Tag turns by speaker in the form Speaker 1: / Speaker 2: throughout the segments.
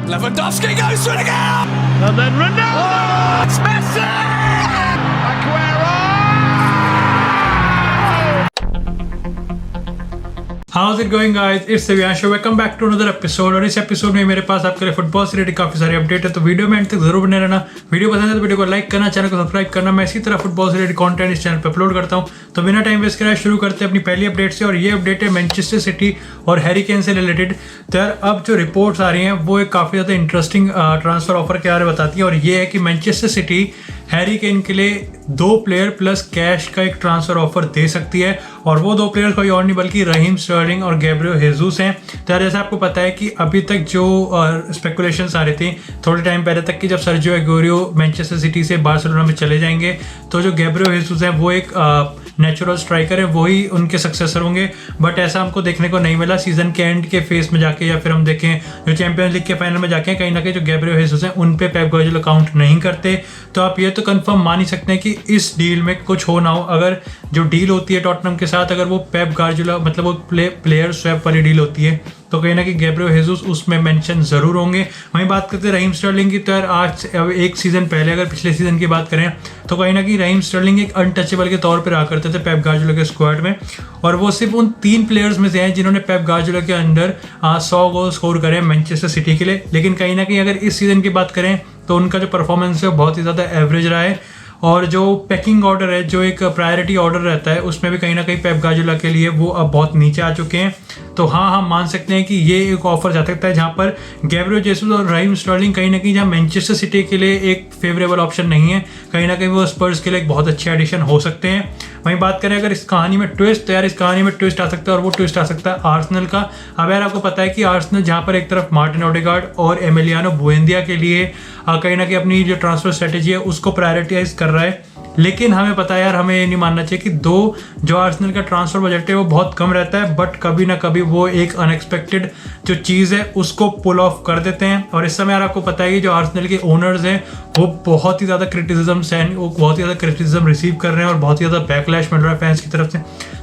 Speaker 1: Lewandowski goes for it again!
Speaker 2: And then Ronaldo!
Speaker 1: Oh, it's Messi!
Speaker 2: Aguero!
Speaker 3: How's it going guys? It's Divyanshu. Welcome back to another episode। और इस episode में मेरे पास आपके लिए football से related काफी सारी अपडेट है, तो वीडियो में एंड तक जरूर बने रहना। वीडियो पसंद है तो वीडियो को लाइक करना, चैनल को सब्सक्राइब करना। मैं इसी तरह फुटबॉल से रिलेटेड कंटेंट इस चैनल पर अपलोड करता हूँ। तो बिना टाइम वेस्ट कराए शुरू करते हैं अपनी पहली अपडेट से, और ये अपडेट है मैनचेस्टर सिटी और हैरी केन से रिलेटेड। तो यार अब जो रिपोर्ट्स आ रही हैं वो एक काफ़ी ज़्यादा इंटरेस्टिंग ट्रांसफर ऑफर के बारे में बताती है, और ये है कि मैनचेस्टर सिटी हैरी केन के लिए 2 प्लेयर प्लस कैश का एक ट्रांसफर ऑफर दे सकती है, और वो 2 प्लेयर कोई और नहीं बल्कि रहीम स्टर्लिंग और गैब्रियल हेजूस हैं। तो यार जैसे आपको पता है कि अभी तक जो स्पेकुलेशंस आ रही थी थोड़े टाइम पहले तक कि जब सर्जियो एगुएरो मैनचेस्टर सिटी से बार्सिलोना में चले जाएंगे तो जो गैब्रियल हेजूस हैं वो एक नेचुरल स्ट्राइकर है, वही उनके सक्सेसर होंगे। बट ऐसा हमको देखने को नहीं मिला। सीजन के एंड के फेस में जाके या फिर हम देखें जो चैंपियंस लीग के फाइनल में जाके कहीं ना कहीं जो गैब्रियल हेसुस हैं उन पे पेप गार्डियोला काउंट नहीं करते। तो आप ये तो कंफर्म मान ही सकते हैं कि इस डील में कुछ हो ना हो, अगर जो डील होती है टॉटनहम के साथ अगर वो पेप गार्डियोला मतलब वो प्लेयर स्वैप वाली डील होती है तो कहीं ना कहीं गैब्रियल हेसुस उसमें मेंशन जरूर होंगे। वहीं बात करते हैं रहीम स्टर्लिंग की, तो यार आज अब एक सीजन पहले अगर पिछले सीजन की बात करें तो कहीं ना कहीं रहीम स्टर्लिंग एक अनटचेबल के तौर पर रहा करते थे पेप गार्डियोला के स्क्वाड में, और वो सिर्फ उन 3 प्लेयर्स में से हैं जिन्होंने पेप गार्डियोला के अंडर 100 गोल स्कोर करे मैनचेस्टर सिटी के लिए। लेकिन कहीं ना कहीं अगर इस सीजन की बात करें तो उनका जो परफॉर्मेंस है वो बहुत ही ज़्यादा एवरेज रहा है, और जो पैकिंग ऑर्डर है जो एक प्रायोरिटी ऑर्डर रहता है उसमें भी कहीं ना कहीं पेप गार्डियोला के लिए वो अब बहुत नीचे आ चुके हैं। तो हाँ हम मान सकते हैं कि ये एक ऑफर जा सकता है जहाँ पर गैब्रियल जेसुस और रहीम स्टर्लिंग कहीं ना कहीं जहाँ मैनचेस्टर सिटी के लिए एक फेवरेबल ऑप्शन नहीं है, कहीं ना कहीं वो स्पर्स के लिए एक बहुत अच्छे एडिशन हो सकते हैं। वहीं बात करें अगर इस कहानी में ट्विस्ट, तो यार इस कहानी में ट्विस्ट आ सकता है, और वो ट्विस्ट आ सकता है आर्सेनल का। अब यार आपको पता है कि आर्सेनल जहाँ पर एक तरफ मार्टिन ओडेगार्ड और एमिलियानो बुएंदिया के लिए कहीं ना कहीं अपनी जो ट्रांसफर स्ट्रेटेजी है उसको प्रायोरिटाइज कर रहा है, लेकिन हमें पता है यार हमें ये नहीं मानना चाहिए कि जो आर्सेनल का ट्रांसफर बजट है वो बहुत कम रहता है, बट कभी ना कभी वो एक अनएक्सपेक्टेड जो चीज़ है उसको पुल ऑफ कर देते हैं। और इस समय यार आपको पता है कि जो आर्सेनल के ओनर्स हैं वो बहुत ही ज़्यादा क्रिटिसिज्म रिसीव कर रहे हैं और बहुत ही ज़्यादा बैकलैश मिल रहा है फैंस की तरफ से।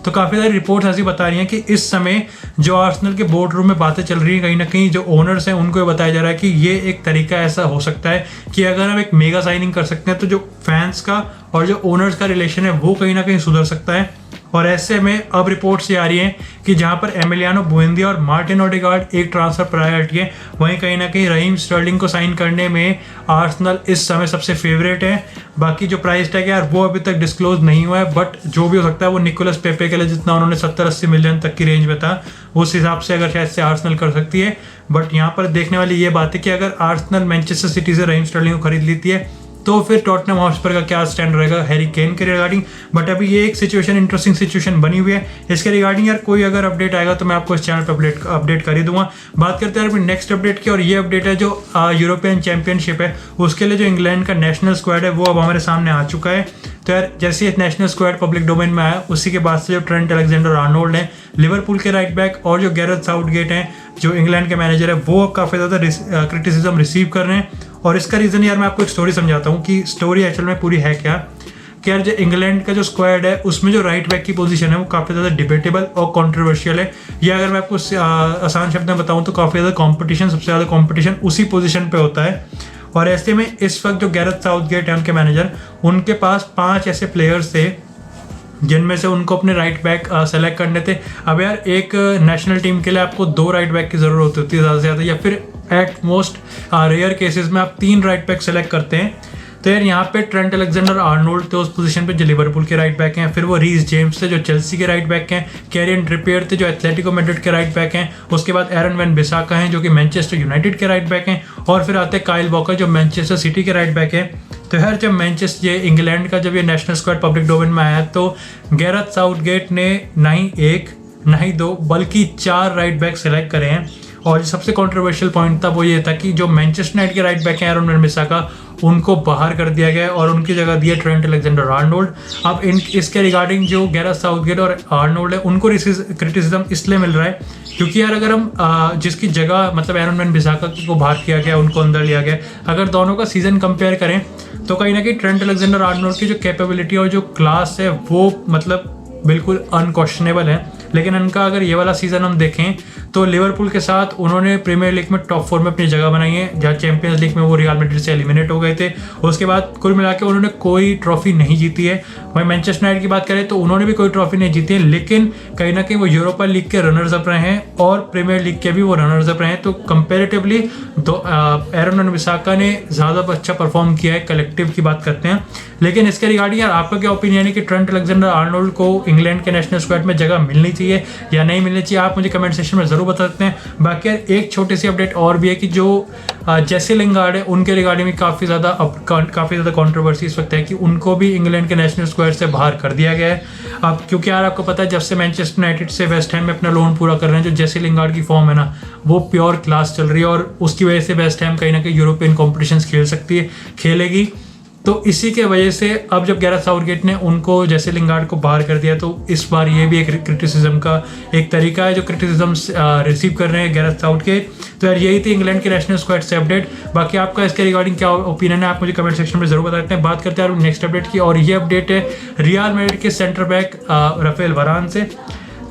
Speaker 3: तो काफ़ी सारी रिपोर्ट्स ऐसी बता रही हैं कि इस समय जो आर्सेनल के बोर्ड रूम में बातें चल रही हैं कहीं ना कहीं जो ओनर्स हैं उनको ये बताया जा रहा है कि ये एक तरीका ऐसा हो सकता है कि अगर हम एक मेगा साइनिंग कर सकते हैं तो जो फैंस का और जो ओनर्स का रिलेशन है वो कहीं ना कहीं सुधर सकता है। और ऐसे में अब रिपोर्ट्स ये आ रही हैं कि जहां पर एमिलियानो बुएंदिया और मार्टिन ओडेगार्ड एक ट्रांसफर प्रायोरिटी है, वहीं कहीं ना कहीं रहीम स्टर्लिंग को साइन करने में आर्सेनल इस समय सबसे फेवरेट है। बाकी जो प्राइस टैग है यार वो अभी तक डिस्क्लोज नहीं हुआ है, बट जो भी हो सकता है वो निकोलस पेपे के लिए जितना उन्होंने 70-80 मिलियन तक की रेंज में था उस हिसाब से अगर शायद से आर्सेनल कर सकती है। बट यहाँ पर देखने वाली ये बात है कि अगर आर्सेनल मैनचेस्टर सिटी से रहीम स्टर्लिंग को खरीद लेती है तो फिर टॉटनहम हॉटस्पर का क्या स्टैंड रहेगा हैरी केन के रिगार्डिंग। बट अभी ये एक इंटरेस्टिंग सिचुएशन बनी हुई है। इसके रिगार्डिंग यार कोई अगर अपडेट आएगा तो मैं आपको इस चैनल पर अपडेट कर ही दूंगा। बात करते हैं यार नेक्स्ट अपडेट की, और ये अपडेट है जो यूरोपियन चैंपियनशिप है उसके लिए जो इंग्लैंड का नेशनल स्क्वाड है वो अब हमारे सामने आ चुका है। तो यार जैसे ये नेशनल स्क्वाड पब्लिक डोमेन में आया उसी के बाद से जो ट्रेंट अलेक्जेंडर आर्नोल्ड है लिवरपूल के राइट बैक और जो गैरेथ साउथगेट हैं जो इंग्लैंड के मैनेजर है वो काफ़ी ज़्यादा क्रिटिसिज्म रिसीव कर रहे हैं। और इसका रीज़न यार मैं आपको एक स्टोरी समझाता हूँ कि स्टोरी एक्चुअल में पूरी है क्या कि यार जो इंग्लैंड का जो स्क्वाड है उसमें जो राइट बैक की पोजीशन है वो काफ़ी ज़्यादा डिबेटेबल और कंट्रोवर्शियल है। ये अगर मैं आपको आसान शब्द में बताऊँ तो काफ़ी ज़्यादा कंपटीशन, सबसे ज़्यादा कंपटीशन उसी पोजीशन पे होता है। और ऐसे में इस वक्त जो गैरेथ साउथगेट है उनके मैनेजर, उनके पास 5 ऐसे प्लेयर्स थे जिनमें से उनको अपने राइट बैक सेलेक्ट करने थे। अब यार एक नेशनल टीम के लिए आपको 2 राइट बैक की ज़रूरत होती है ज़्यादा से ज़्यादा, या फिर एट मोस्ट रेयर केसेस में आप 3 राइट बैक सेलेक्ट करते हैं। तो यार यहाँ पे ट्रेंट अलेक्जेंडर आर्नोल्ड थे उस पोजीशन पे जो लिवरपूल के राइट बैक हैं, फिर वो रीस जेम्स थे जो चेल्सी के राइट बैक हैं, कैरियन ट्रिपियर थे जो एथलेटिको मैड्रिड के राइट बैक हैं, उसके बाद एरन वैन बिसाका हैं जो कि मैनचेस्टर यूनाइटेड के राइट बैक हैं, और फिर आते हैं काइल वॉकर जो मैनचेस्टर सिटी के राइट बैक हैं। तो यार जब मैनचेस्टर ये इंग्लैंड का जब ये नेशनल स्क्वाड पब्लिक डोमेन में आया तो गैरेथ साउथगेट ने ना ही 1 ना ही 2 बल्कि 4 राइट बैक सेलेक्ट करे हैं। और जो सबसे कंट्रोवर्शियल पॉइंट था वो ये था कि जो मैनचेस्टर यूनाइटेड के राइट बैक हैं एरन वैन बिसाका उनको बाहर कर दिया गया और उनकी जगह दिया ट्रेंट अलेक्जेंडर आर्नोल्ड। अब इसके रिगार्डिंग जो गैरेथ साउथगेट और आर्नोल्ड है उनको क्रिटिसिज्म इसलिए मिल रहा है क्योंकि यार अगर हम जिसकी जगह मतलब एरन वैन बिसाका को बाहर किया गया उनको अंदर लिया गया, अगर दोनों का सीजन कंपेयर करें तो कहीं ना कहीं ट्रेंट अलेक्जेंडर आर्नोल्ड की जो कैपेबिलिटी और जो क्लास है वो मतलब बिल्कुल अनक्वेश्चनेबल है। लेकिन उनका अगर ये वाला सीज़न हम देखें तो लिवरपूल के साथ उन्होंने प्रीमियर लीग में टॉप 4 में अपनी जगह बनाई है, जहाँ चैंपियंस लीग में वो रियल मैड्रिड से एलिमिनेट हो गए थे। उसके बाद कुल मिला के उन्होंने कोई ट्रॉफी नहीं जीती है। वहीं मैनचेस्टर यूनाइटेड की बात करें तो उन्होंने भी कोई ट्रॉफी नहीं जीती है, लेकिन कहीं ना कहीं वो यूरोपा लीग के रनर्स अप रहे हैं और प्रीमियर लीग के भी वो रनर्स अप रहे हैं। तो कंपेरेटिवली एरन वन-बिसाका ने ज़्यादा अच्छा परफॉर्म किया है, कलेक्टिव की बात करते हैं। लेकिन इसके रिगार्डिंग यार आपका क्या ओपिनियन है कि ट्रेंट अलेक्जेंडर-आर्नोल्ड को इंग्लैंड के नेशनल स्क्वाड में जगह मिलनी चाहिए या नहीं मिलनी चाहिए? आप मुझे कमेंट सेक्शन में ज़रूर बता सकते हैं। बाकी यार एक छोटी सी अपडेट और भी है कि जो जेसी लिंगार्ड है उनके रिगार्डिंग में काफ़ी ज़्यादा कंट्रोवर्सी इस वक्त है कि उनको भी इंग्लैंड के नेशनल स्क्वाड से बाहर कर दिया गया है। अब क्योंकि यार आपको पता है जब से मैनचेस्टर यूनाइटेड से वेस्ट हैम में अपना लोन पूरा कर रहे हैं, जो जेसी लिंगार्ड की फॉर्म है ना वो प्योर क्लास चल रही है और उसकी वजह से वेस्ट हैम कहीं ना कहीं यूरोपियन कॉम्पिटिशन्स खेलेगी। तो इसी के वजह से अब जब गैरेथ साउथगेट ने उनको जेसी लिंगार्ड को बाहर कर दिया, तो इस बार ये भी एक क्रिटिसिज्म का एक तरीका है जो क्रिटिसिज्म रिसीव कर रहे हैं गैरेथ साउथगेट। तो यार यही थी इंग्लैंड के नेशनल स्क्वाड से अपडेट। बाकी आपका इसके रिगार्डिंग क्या ओपिनियन है आप मुझे कमेंट सेक्शन में जरूर बताते हैं। बात करते हैं नेक्स्ट अपडेट की, और ये अपडेट है रियल मैड्रिड के सेंटर बैक राफेल वारान से।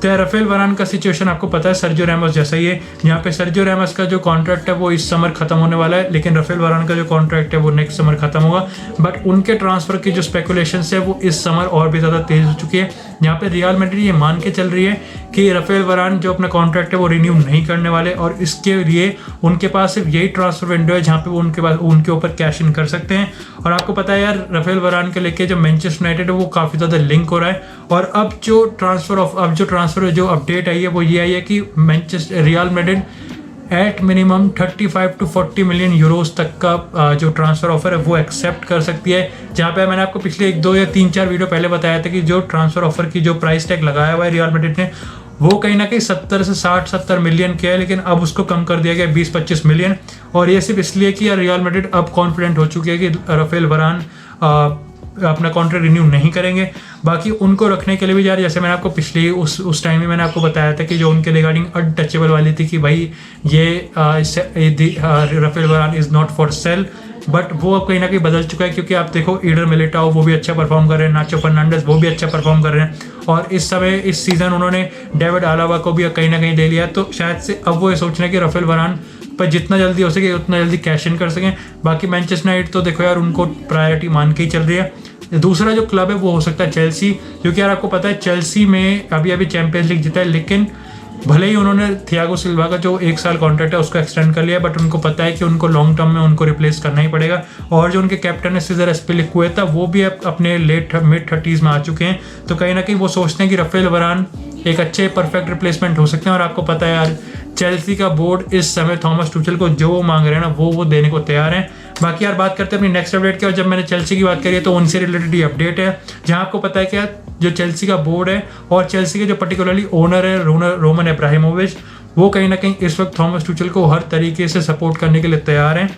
Speaker 3: तो राफेल वारान का सिचुएशन आपको पता है सर्जियो रैमोस जैसा ही है। यहाँ पे सर्जियो रैमोस का जो कॉन्ट्रैक्ट है वो इस समर खत्म होने वाला है, लेकिन राफेल वारान का जो कॉन्ट्रैक्ट है वो नेक्स्ट समर खत्म होगा। बट उनके ट्रांसफर की जो स्पेकुलेशंस है वो इस समर और भी ज़्यादा तेज हो चुकी है। यहाँ पे रियल मैड्रिड ये मान के चल रही है कि राफेल वारान जो अपना कॉन्ट्रैक्ट है वो रिन्यू नहीं करने वाले, और इसके लिए उनके पास सिर्फ यही ट्रांसफर विंडो है जहाँ पे वो उनके ऊपर कैश इन कर सकते हैं। और आपको पता है यार राफेल वारान के लेके जो मैनचेस्टर यूनाइटेड है वो काफ़ी ज़्यादा लिंक हो रहा है। और अब जो ट्रांसफर जो अपडेट आई है वो ये आई है कि Manchester real Madrid at minimum 35 to 40 million Euros तक का जो ट्रांसफर ऑफर है वो एक्सेप्ट कर सकती है। जहाँ पे मैंने आपको पिछले 1-2 या 3-4 वीडियो पहले बताया था कि जो ट्रांसफर ऑफर की जो प्राइस टैग लगाया हुआ है रियल मैड्रिड ने वो कहीं ना कहीं 70 से 60-70 मिलियन के है, लेकिन अब उसको कम कर दिया गया 20-25 मिलियन। और ये सिर्फ इसलिए कि रियल मैड्रिड अब कॉन्फिडेंट हो चुकी है कि राफेल वारान अपना कॉन्ट्रैक्ट रिन्यू नहीं करेंगे। बाकी उनको रखने के लिए भी यार जैसे मैंने आपको पिछले उस टाइम में मैंने आपको बताया था कि जो उनके रिगार्डिंग अनटचेबल वाली थी कि भाई ये Raphael Varane is not for sale, but वो अब कहीं ना कहीं बदल चुका है। क्योंकि आप देखो ईडर मिलिटाओ वो भी अच्छा परफॉर्म कर रहे हैं, नाचो फर्नांडेस वो भी अच्छा परफॉर्म कर रहे हैं, और इस समय इस सीज़न उन्होंने डेविड आलावा को भी कहीं ना कहीं ले लिया। तो शायद से अब वो ये सोच रहे हैं कि राफेल वारान पर जितना जल्दी हो सके उतना जल्दी कैश इन कर सकें। बाकी मैनचेस्टर यूनाइटेड तो देखो यार उनको प्रायोरिटी मान के ही चल रही है। दूसरा जो क्लब है वो हो सकता है चेल्सी, क्योंकि यार आपको पता है चेल्सी में अभी चैंपियंस लीग जीता है, लेकिन भले ही उन्होंने थियागो सिल्वा का जो 1 साल कॉन्ट्रैक्ट है उसको एक्सटेंड कर लिया, बट उनको पता है कि उनको लॉन्ग टर्म में उनको रिप्लेस करना ही पड़ेगा। और जो उनके कैप्टन है सीजर एस्पिलिक्वेटा वो भी अपने मिड 30s में आ चुके हैं। तो कहीं ना कहीं वो सोचते हैं कि राफेल वारान एक अच्छे परफेक्ट रिप्लेसमेंट हो सकते हैं। और आपको पता है यार चेल्सी का बोर्ड इस समय थॉमस टुचेल को जो मांग रहे हैं ना वो देने को तैयार है। बाकी यार बात करते हैं अपनी नेक्स्ट अपडेट की, और जब मैंने चेल्सी की बात करी है तो उनसे रिलेटेड ये अपडेट है, जहां आपको पता है कि जो चेल्सी का बोर्ड है और चेल्सी के जो पर्टिकुलरली ओनर है रोमन अब्राहिमोविच, वो कहीं ना कहीं इस वक्त थॉमस टुचेल को हर तरीके से सपोर्ट करने के लिए तैयार हैं।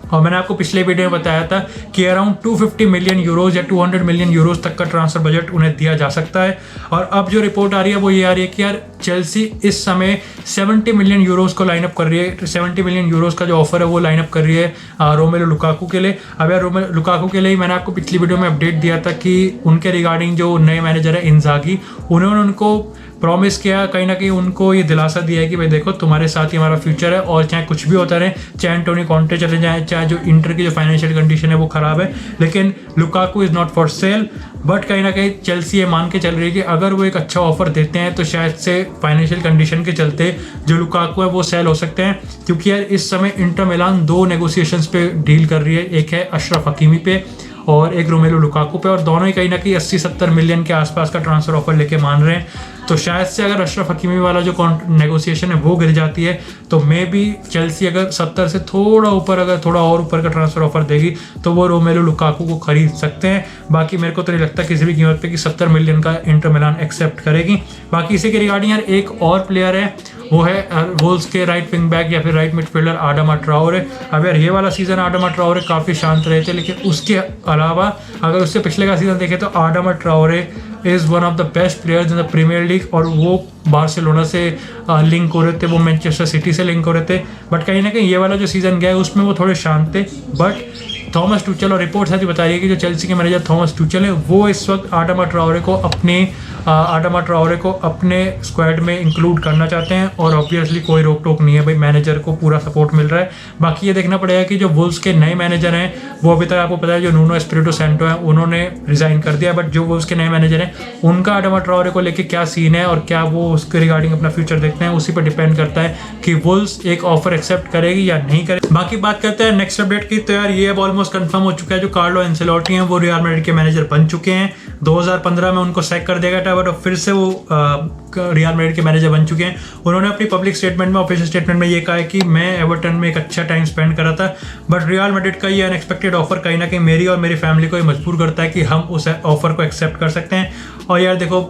Speaker 3: और मैंने आपको पिछले वीडियो में बताया था कि अराउंड 250 मिलियन यूरोज या 200 मिलियन यूरोज तक का ट्रांसफर बजट उन्हें दिया जा सकता है। और अब जो रिपोर्ट आ रही है वो ये आ रही है कि यार चेल्सी इस समय 70 मिलियन यूरोज को लाइन अप कर रही है। 70 मिलियन यूरोज का जो ऑफर है वो लाइन अप कर रही है रोमेलो लुकाकू के लिए। अब यार रोमेलो लुकाकू के लिए मैंने आपको पिछली वीडियो में अपडेट दिया था कि उनके रिगार्डिंग जो नए मैनेजर है इंजागी, उन्होंने उनको प्रॉमिस किया, कहीं ना कहीं उनको ये दिलासा दिया है कि भाई देखो तुम्हारे साथ ही हमारा फ्यूचर है, और चाहे कुछ भी होता रहे, चाहे एंटोनी कॉन्टे चले जाए, चाहे जो इंटर की जो फाइनेंशियल कंडीशन है वो खराब है, लेकिन Lukaku is not for sale. But कहीं ना कहीं चेल्सी ये मान के चल रही है कि अगर वो एक अच्छा ऑफर देते हैं तो शायद से फाइनेंशियल कंडीशन के चलते जो लुकाकू है वो सेल हो सकते हैं। क्योंकि यार इस समय इंटर मिलान 2 नेगोशिएशंस पे डील कर रही है, एक है अशरफ हकीमी पे और एक रोमेलो लुकाकू पे, और दोनों ही कहीं ना कहीं 80-70 मिलियन के आसपास का ट्रांसफर ऑफर लेके मान रहे हैं। तो शायद से अगर अशरफ हकीमी वाला जो नेगोशिएशन है वो गिर जाती है तो मे बी चेल्सी अगर 70 से थोड़ा और ऊपर का ट्रांसफर ऑफर देगी तो वो रोमेलो लुकाकू को खरीद सकते हैं। बाकी मेरे को तो नहीं लगता किसी भी कीमत पे कि 70 मिलियन का इंटर मिलान एक्सेप्ट करेगी। बाकी इसी के रिगार्डिंग यार एक और प्लेयर है, वो है वोल्स के राइट विंग बैक या फिर राइट मिडफील्डर आडामा ट्राओरे। अब यार ये वाला सीजन आडामा ट्राओरे काफ़ी शांत रहे थे, लेकिन उसके अलावा अगर उससे पिछले का सीजन देखें तो Adama Traore is one of the best players in the Premier League, और वो बार्सिलोना से लिंक हो रहे थे, वो मैनचेस्टर सिटी से लिंक हो रहे थे। बट कहीं ना कहीं ये वाला जो सीज़न गया है उसमें वो थोड़े शांत थे। बट थॉमस टुचेल और रिपोर्ट्स ऐसी बता रही है कि जो चेल्सी के मैनेजर थॉमस टुचेल है वो इस वक्त आडामा ट्राओरे को अपने आडामा ट्राओरे को अपने स्क्वाड में इंक्लूड करना चाहते हैं और ऑब्वियसली कोई रोक टोक नहीं है भाई, मैनेजर को पूरा सपोर्ट मिल रहा है। बाकी ये देखना पड़ेगा कि जो वुल्व्स के नए मैनेजर हैं वो अभी तक आपको पता है जो नुनो एस्पिरिटो सैंटो है उन्होंने रिजाइन कर दिया, बट जो वुल्व्स के नए मैनेजर हैं उनका आडामा ट्राओरे को लेके क्या सीन है और क्या वो उसके रिगार्डिंग अपना फ्यूचर देखते हैं, उसी पर डिपेंड करता है कि वुल्व्स एक ऑफर एक्सेप्ट करेगी या नहीं करेगी। बाकी बात करते हैं नेक्स्ट अपडेट की, तो यार ये अब ऑलमोस्ट कंफर्म हो चुका है, जो कार्लो एंसेलोटी हैं वो रियल मैड्रिड के मैनेजर बन चुके हैं। 2015 में उनको सैक कर दिया गया था, बट फिर से वो रियल मैड्रिड के मैनेजर बन चुके हैं। उन्होंने अपनी पब्लिक स्टेटमेंट में, ऑफिशियल स्टेटमेंट में ये कहा है कि मैं एवर्टन में एक अच्छा टाइम स्पेंड करा था, बट रियल मैड्रिड का ये अनएक्सपेक्टेड ऑफर कहीं ना कहीं मेरी और मेरी फैमिली को मजबूर करता है कि हम उस ऑफर को एक्सेप्ट कर सकते हैं। और यार देखो,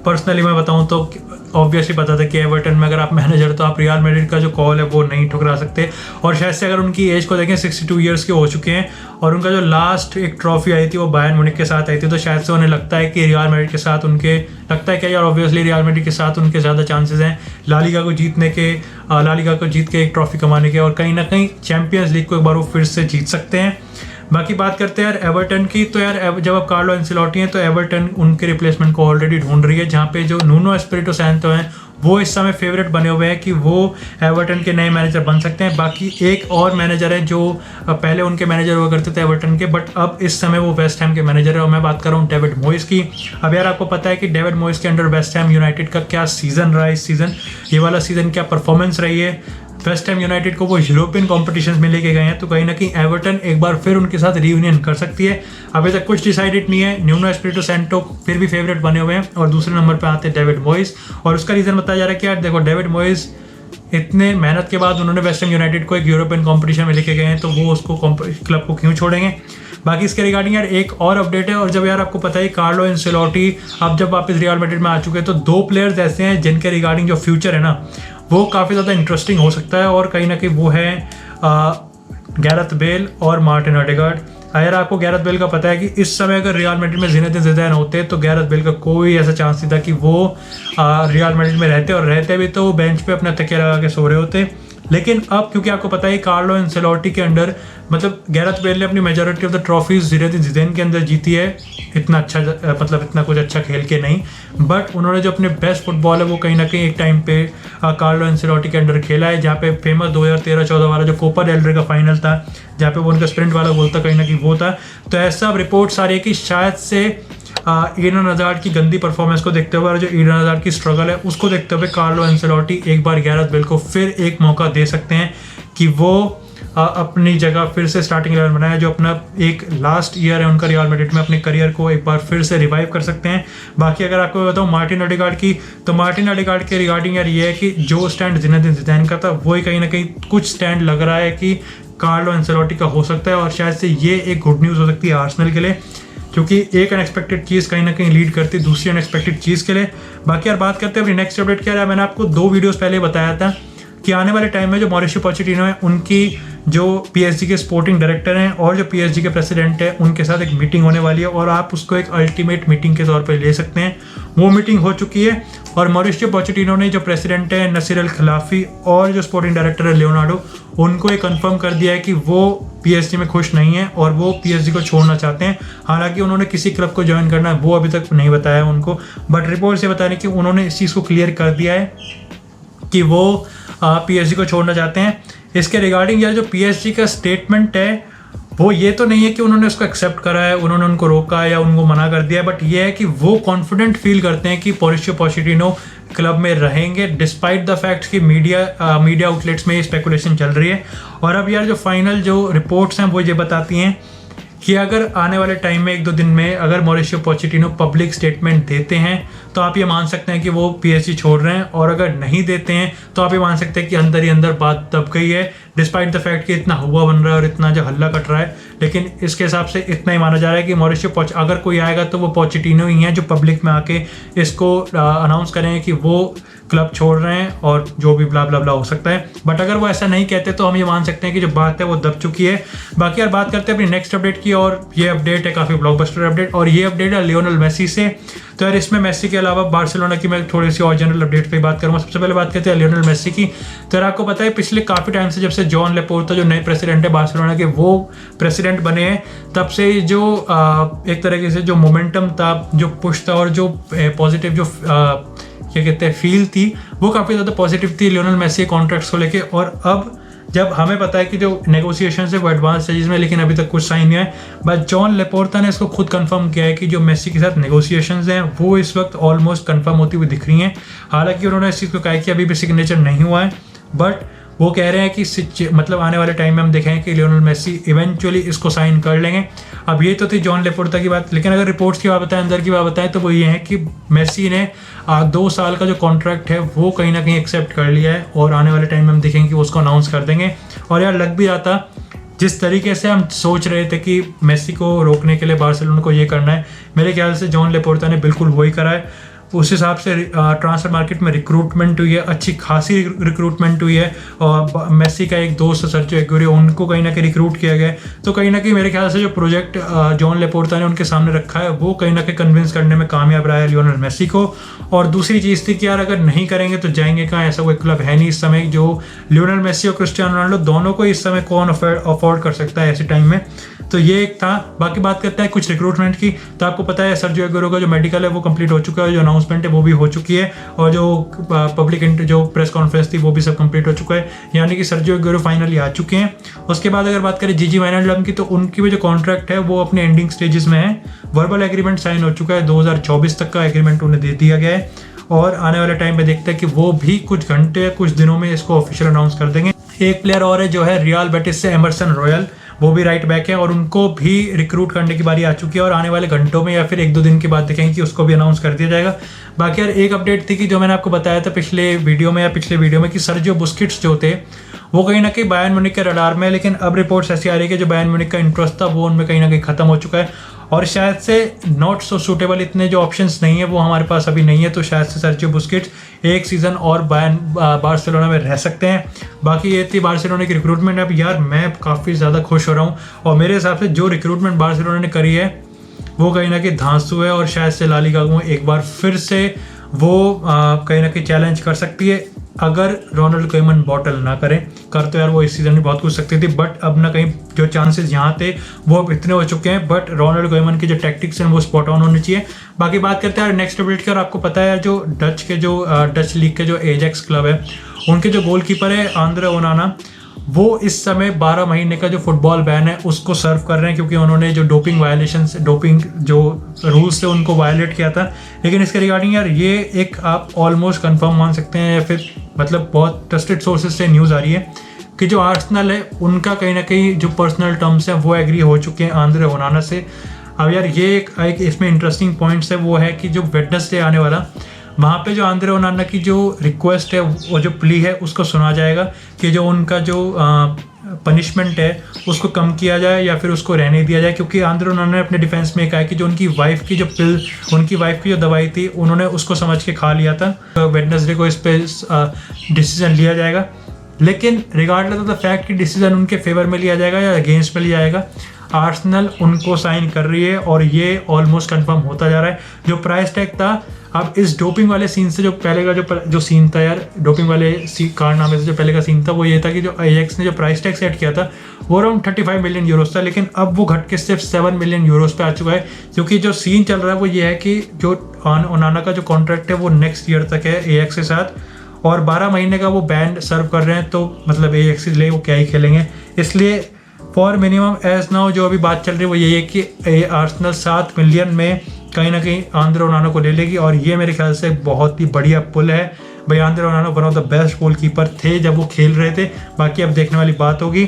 Speaker 3: पर्सनली मैं बताऊं तो ऑब्वियसली पता था कि एवर्टन में अगर आप मैनेजर तो आप रियल मैड्रिड का जो कॉल है वो नहीं ठुकरा सकते। और शायद से अगर उनकी एज को देखें 62 ईयर्स के हो चुके हैं और उनका जो लास्ट एक ट्रॉफी आई थी वो बायर्न म्यूनिख के साथ आई थी, तो शायद से उन्हें लगता है कि रियल मैड्रिड के साथ उनके लगता है कि यार ऑब्वियसली रियल मैड्रिड के साथ उनके ज़्यादा चांसेस हैं ला लीगा को जीतने के, ला लीगा को जीत के एक ट्रॉफी कमाने के, और कहीं ना कहीं चैंपियंस लीग को एक बार वो फिर से जीत सकते हैं। बाकी बात करते हैं यार एवर्टन की, तो यार जब अब कार्लो एंसेलोटी हैं तो एवर्टन उनके रिप्लेसमेंट को ऑलरेडी ढूंढ रही है, जहाँ पे जो नुनो एस्पिरिटो सैंटो हैं वो इस समय फेवरेट बने हुए हैं कि वो एवर्टन के नए मैनेजर बन सकते हैं। बाकी एक और मैनेजर है जो पहले उनके मैनेजर हुआ करते थे एवर्टन के, बट अब इस समय वो वेस्ट हैम के मैनेजर है, और मैं बात कर रहा हूँ डेविड मोइस की। अब यार आपको पता है कि डेविड मोइस के अंडर वेस्ट हैम यूनाइटेड का क्या सीजन रहा है इस सीजन, ये वाला सीजन क्या परफॉर्मेंस रही है। वेस्ट हैम यूनाइटेड को वो यूरोपियन कॉम्पिटिशन्स में लेके गए हैं, तो कहीं ना कहीं एवर्टन एक बार फिर उनके साथ रियूनियन कर सकती है। अभी तक कुछ डिसाइडेड नहीं है। नुनो एस्पिरिटो सैंटो फिर भी फेवरेट बने हुए हैं और दूसरे नंबर पे आते हैं डेविड मोइस, और उसका रीज़न बताया जा रहा है कि यार देखो डेविड मोइस इतने मेहनत के बाद उन्होंने वेस्ट हैम यूनाइटेड को एक यूरोपियन कॉम्पिटिशन में लेके गए हैं, तो वो उसको क्लब को क्यों छोड़ेंगे। बाकी इसके रिगार्डिंग यार एक और अपडेट है, और जब यार आपको पता है कार्लो एंसेलोटी अब जब वापस रियल मैड्रिड में आ चुके हैं, तो दो प्लेयर्स ऐसे हैं जिनके रिगार्डिंग जो फ्यूचर है ना वो काफ़ी ज़्यादा इंटरेस्टिंग हो सकता है, और कहीं ना कहीं वो है गैरेथ बेल और मार्टिन ओडेगार्ड। यार आपको गैरेथ बेल का पता है कि इस समय अगर रियल मैड्रिड में ज़िनेदिन ज़िदान होते तो गैरेथ बेल का कोई ऐसा चांस नहीं था कि वो रियल मैड्रिड में रहते, और रहते भी तो वो बेंच पे अपना तकिया लगा के सो रहे होते। लेकिन अब क्योंकि आपको पता है कार्लो एंसेलोटी के अंडर मतलब गैरेथ बेल ने अपनी majority of the trophies ज़िनेदिन Zidan के अंदर जीती है, इतना अच्छा मतलब इतना कुछ अच्छा खेल के नहीं, बट उन्होंने जो अपने बेस्ट फुटबॉल है वो कहीं ना कहीं एक टाइम पे कार्लो एंसेलोटी के अंडर खेला है, जहाँ पे फेमस 2013-14 वाला जो कोपा डेल रे का फाइनल था जहाँ पे वो उनका स्प्रिंट वाला गोल था, कहीं ना कहीं वो था। तो ऐसा रिपोर्ट्स आ रही है कि शायद से ईडन हज़ार्ड की गंदी परफॉर्मेंस को देखते हुए और जो ईडन हज़ार्ड की स्ट्रगल है उसको देखते हुए कार्लो एंसेलोटी एक बार गैरेथ बेल को फिर एक मौका दे सकते हैं कि वो अपनी जगह फिर से स्टार्टिंग 11 बनाया, जो अपना एक लास्ट ईयर है उनका रियल मैड्रिड में, अपने करियर को एक बार फिर से रिवाइव कर सकते हैं। बाकी अगर आपको बताऊँ मार्टिन ओडेगार्ड की, तो मार्टिन ओडेगार्ड के रिगार्डिंग यार ये है कि जो स्टैंड ज़िनेदिन ज़िदान का था वही कहीं ना कहीं कुछ स्टैंड लग रहा है कि कार्लो एंसेलोटी का हो सकता है, और शायद से ये एक गुड न्यूज़ हो सकती है आर्सेनल के लिए, क्योंकि एक अनएक्सपेक्टेड चीज़ कहीं ना कहीं लीड करती है दूसरी अनएक्सपेक्टेड चीज़ के लिए। बाकी यार बात करते हैं अपनी नेक्स्ट अपडेट क्या है। मैंने आपको 2 वीडियोस पहले बताया था कि आने वाले टाइम में जो मॉरिशियो पोचेटिनो है उनकी जो पीएसजी के स्पोर्टिंग डायरेक्टर हैं और जो पीएसजी के प्रेसिडेंट हैं उनके साथ एक मीटिंग होने वाली है, और आप उसको एक अल्टीमेट मीटिंग के तौर पे ले सकते हैं। वो मीटिंग हो चुकी है और मॉरिशियो पोचेटिनो ने जो प्रेसिडेंट है नसीर अल खिलाफी और जो स्पोर्टिंग डायरेक्टर है लियोनार्डो, उनको ये कंफर्म कर दिया है कि वो पीएसजी में खुश नहीं है और वो पीएसजी को छोड़ना चाहते हैं। हालांकि उन्होंने किसी क्लब को ज्वाइन करना है वो अभी तक नहीं बताया उनको, बट रिपोर्ट से बता रहे कि उन्होंने इस चीज़ को क्लियर कर दिया है कि वो पीएसजी को छोड़ना चाहते हैं। इसके रिगार्डिंग यार जो पीएसजी का स्टेटमेंट है वो ये तो नहीं है कि उन्होंने उसको एक्सेप्ट करा है, उन्होंने उनको रोका है या उनको मना कर दिया है, बट ये है कि वो कॉन्फिडेंट फील करते हैं कि मॉरिशियो पोचेटिनो क्लब में रहेंगे डिस्पाइट द फैक्ट कि मीडिया आउटलेट्स में ये स्पेकुलेशन चल रही है। और अब यार जो फाइनल जो रिपोर्ट्स हैं वो ये बताती हैं कि अगर आने वाले टाइम में 1-2 दिन में अगर मॉरिशियो पोचेटिनो पब्लिक स्टेटमेंट देते हैं तो आप ये मान सकते हैं कि वो पीएसजी छोड़ रहे हैं, और अगर नहीं देते हैं तो आप ये मान सकते हैं कि अंदर ही अंदर बात दब गई है, डिस्पाइट द फैक्ट कि इतना हुआ बन रहा है और इतना जो हल्ला कट रहा है। लेकिन इसके हिसाब से इतना ही माना जा रहा है कि मॉरिशियो अगर कोई आएगा तो वो पोचेटिनो ही है जो पब्लिक में आके इसको अनाउंस करेंगे कि वो क्लब छोड़ रहे हैं और जो भी ब्ला ब्ला ब्ला हो सकता है। बट अगर वो ऐसा नहीं कहते तो हम ये मान सकते हैं कि जो बात है वो दब चुकी है। बाकी यार बात करते हैं अपनी नेक्स्ट अपडेट की, और ये अपडेट है काफ़ी ब्लॉकबस्टर अपडेट, और ये अपडेट है लियोनेल मेसी से। तो यार इसमें मेसी के अलावा बार्सिलोना की मैं थोड़ी सी और जनरल अपडेट पे बात करूँगा। सबसे पहले बात करते हैं लियोनेल मेसी की। तो यार आपको पता है पिछले काफ़ी टाइम से जब से जॉन लेपोर्ता जो नए प्रेसिडेंट है बार्सिलोना के वो प्रेसिडेंट बने हैं, तब से जो एक तरीके से जो मोमेंटम था, जो पुश था और जो पॉजिटिव जो क्या कहते हैं फील थी, वो काफ़ी ज़्यादा पॉजिटिव थी लियोनेल मेसी कॉन्ट्रैक्ट्स को लेके। और अब जब हमें पता है कि जो नेगोशिएशन है वो एडवांस स्टेजेस में, लेकिन अभी तक कुछ साइन नहीं है, बट जॉन लेपोर्ता ने इसको खुद कंफर्म किया है कि जो मेसी के साथ नेगोशिएशंस हैं वो इस वक्त ऑलमोस्ट कंफर्म होती हुई दिख रही हैं। हालांकि उन्होंने इस चीज़ को कहा है कि अभी भी सिग्नेचर नहीं हुआ है, बट वो कह रहे हैं कि मतलब आने वाले टाइम में हम देखेंगे कि लियोनेल मेसी इवेंचुअली इसको साइन कर लेंगे। अब ये तो थी जॉन लेपोर्ता की बात, लेकिन अगर रिपोर्ट्स की बात बताएं, अंदर की बात बताएं, तो वो ये है कि मेसी ने 2 साल का जो कॉन्ट्रैक्ट है वो कहीं ना कहीं एक्सेप्ट कर लिया है, और आने वाले टाइम में हम देखेंगे कि वो उसको अनाउंस कर देंगे। और यार लग भी आता, जिस तरीके से हम सोच रहे थे कि मेसी को रोकने के लिए बार्सिलोना को ये करना है, मेरे ख्याल से जॉन लेपोर्ता ने बिल्कुल वही करा है। उस हिसाब से ट्रांसफर मार्केट में रिक्रूटमेंट हुई है, अच्छी खासी रिक्रूटमेंट हुई है, और मेसी का एक दोस्त सर्जियो एग्यूरो, उनको कहीं ना कहीं रिक्रूट किया गया है। तो कहीं ना कहीं मेरे ख्याल से जो प्रोजेक्ट जॉन लेपोर्ता ने उनके सामने रखा है वो कहीं ना कहीं कन्विंस करने में कामयाब रहा है लियोनेल मेसी को। और दूसरी चीज़ थी कि यार अगर नहीं करेंगे तो जाएंगे कहाँ, ऐसा कोई क्लब है नहीं इस समय जो लियोनेल मेसी और क्रिस्टियानो रोनाल्डो दोनों को इस समय कौन अफोर्ड कर सकता है ऐसे टाइम में। तो ये एक था। बाकी बात करते हैं कुछ रिक्रूटमेंट की। तो आपको पता है सर्जियो एग्यूरो का जो मेडिकल है वो कंप्लीट हो चुका है, जो अनाउंसमेंट है वो भी हो चुकी है, और जो पब्लिक जो प्रेस कॉन्फ्रेंस थी वो भी सब कंप्लीट हो चुका है, यानी कि सर्जियो एग्यूरो फाइनली आ चुके हैं। उसके बाद अगर बात करें जीजी वाइनाल्डम की, तो उनकी भी जो कॉन्ट्रैक्ट है वो अपने एंडिंग स्टेजेस में है। वर्बल एग्रीमेंट साइन हो चुका है, 2024 तक का एग्रीमेंट उन्हें दे दिया गया है, और आने वाले टाइम में देखते हैं कि वो भी कुछ घंटे कुछ दिनों में इसको ऑफिशियल अनाउंस कर देंगे। एक प्लेयर और है जो है रियल बेटिस से एमरसन रॉयल, वो भी राइट बैक है, और उनको भी रिक्रूट करने की बारी आ चुकी है, और आने वाले घंटों में या फिर 1-2 दिन के बाद देखेंगे कि उसको भी अनाउंस कर दिया जाएगा। बाकी यार एक अपडेट थी कि जो मैंने आपको बताया था पिछले वीडियो में कि सर्जियो बुस्केट्स जो थे वो कहीं ना कहीं बायर्न म्यूनिख के रडार में, लेकिन अब रिपोर्ट्स ऐसी आ रही है कि जो बायर्न म्यूनिख का इंटरेस्ट था वो उनमें कहीं ना कहीं खत्म हो चुका है, और शायद से नॉट सो सूटेबल इतने जो ऑप्शंस नहीं है वो हमारे पास अभी नहीं है। तो शायद से सर्जियो बुस्केट्स एक सीज़न और बार्सिलोना में रह सकते हैं। बाकी ये थी बार्सिलोना की रिक्रूटमेंट। अब यार मैं काफ़ी ज़्यादा खुश हो रहा हूँ, और मेरे हिसाब से जो रिक्रूटमेंट बार्सिलोना ने करी है वो कहीं ना कहीं धांसू है, और शायद से ला लीगा को एक बार फिर से वो कहीं ना कहीं चैलेंज कर सकती है, अगर रोनाल्ड कोएमन बॉटल ना करें। कर तो यार वो इस सीज़न में बहुत कुछ सकती थी, बट अब ना कहीं जो चांसेस यहाँ थे वो अब इतने हो चुके हैं, बट रोनाल्ड कोएमन की जो टैक्टिक्स हैं वो स्पॉट ऑन होनी चाहिए। बाकी बात करते हैं नेक्स्ट अपडेट की, और आपको पता है जो डच लीग के जो एजेक्स क्लब है उनके जो गोलकीपर है आंद्रे ओनाना, वो इस समय 12 महीने का जो फुटबॉल बैन है उसको सर्व कर रहे हैं, क्योंकि उन्होंने जो डोपिंग जो रूल्स थे उनको वायलेट किया था। लेकिन इसके रिगार्डिंग यार ये एक आप ऑलमोस्ट कंफर्म मान सकते हैं, या फिर मतलब बहुत ट्रस्टेड सोर्सेज से न्यूज़ आ रही है कि जो आर्सेनल है उनका कहीं ना कहीं जो पर्सनल टर्म्स हैं वो एग्री हो चुके हैं आंद्रे ओनाना से। अब यार ये एक इसमें इंटरेस्टिंग पॉइंट्स है, वो है कि जो वेडनेसडे आने वाला, वहाँ पे जो आंद्रे ओनाना की जो रिक्वेस्ट है वो जो प्ली है उसको सुना जाएगा कि जो उनका जो पनिशमेंट है उसको कम किया जाए या फिर उसको रहने दिया जाए, क्योंकि आंद्रे ओनाना ने अपने डिफेंस में कहा है कि जो उनकी वाइफ की जो दवाई थी उन्होंने उसको समझ के खा लिया था। तो वेडनेसडे को इस पे डिसीजन लिया जाएगा, लेकिन रिगार्डलेस ऑफ द फैक्ट कि डिसीजन उनके फेवर में लिया जाएगा या अगेंस्ट में लिया जाएगा, आर्सेनल उनको साइन कर रही है, और ये ऑलमोस्ट कंफर्म होता जा रहा है। जो प्राइस टैग था अब इस डोपिंग वाले सीन से, जो पहले का जो सीन था यार, डोपिंग वाले कारनामे से जो पहले का सीन था वो ये था कि जो एजेक्स ने जो प्राइस टैग सेट किया था वो अराउंड 35 मिलियन यूरोस था, लेकिन अब वो घट के सिर्फ 7 मिलियन यूरोस पे आ चुका है, क्योंकि जो सीन चल रहा है वो ये है कि जो ओनाना का जो कॉन्ट्रैक्ट है वो नेक्स्ट ईयर तक है एजेक्स के साथ, और 12 महीने का वो बैन सर्व कर रहे हैं, तो मतलब एजेक्स के लिए वो क्या ही खेलेंगे। इसलिए फॉर मिनिमम एज नाउ जो अभी बात चल रही है वो यही है कि आर्सेनल 7 मिलियन में कहीं ना कहीं आंद्रे ओनाना को ले लेगी, और ये मेरे ख्याल से बहुत ही बढ़िया पुल है भाई। Andre ओनाना one of the best goalkeeper थे जब वो खेल रहे थे, बाकी अब देखने वाली बात होगी।